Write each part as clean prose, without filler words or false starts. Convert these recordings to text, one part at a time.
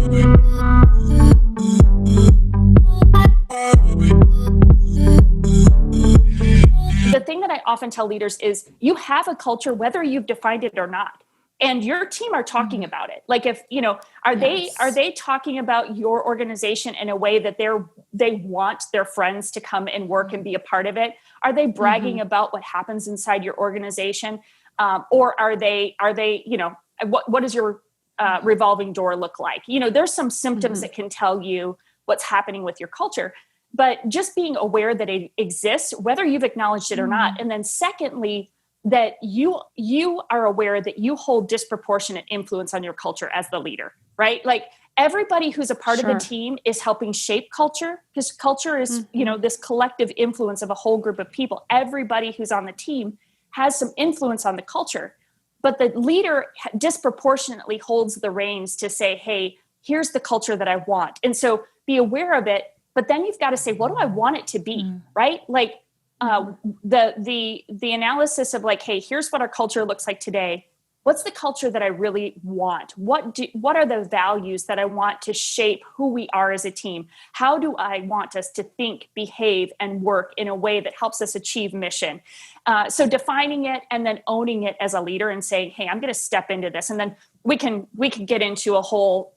The thing that I often tell leaders is you have a culture whether you've defined it or not. And your team are talking Mm. about it. Like if, are Yes. they talking about your organization in a way that they want their friends to come and work and be a part of it? Are they bragging Mhm. about what happens inside your organization? Or are they, what does your revolving door look like? There's some symptoms Mhm. that can tell you what's happening with your culture, but just being aware that it exists, whether you've acknowledged it or not. Mm. And then secondly, that you are aware that you hold disproportionate influence on your culture as the leader, right? Like everybody who's a part of the Sure. team is helping shape culture, because culture is, Mhm. this collective influence of a whole group of people. Everybody who's on the team has some influence on the culture, but the leader disproportionately holds the reins to say, hey, here's the culture that I want. And so be aware of it, but then you've got to say, what do I want it to be? Mm. Right? Like uh, Mhm. the analysis of like, hey, here's what our culture looks like today. What's the culture that I really want? What are the values that I want to shape who we are as a team? How do I want us to think, behave, and work in a way that helps us achieve mission? So defining it and then owning it as a leader and saying, hey, I'm going to step into this, and then we can get into a whole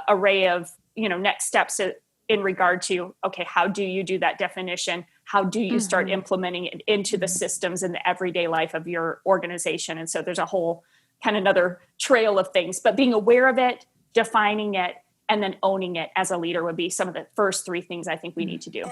array of next steps in regard to, okay, how do you do that definition? How do you start Mhm. implementing it into the Mhm. systems and the everyday life of your organization? And so there's a whole kind of another trail of things, but being aware of it, defining it, and then owning it as a leader would be some of the first three things I think we need to do.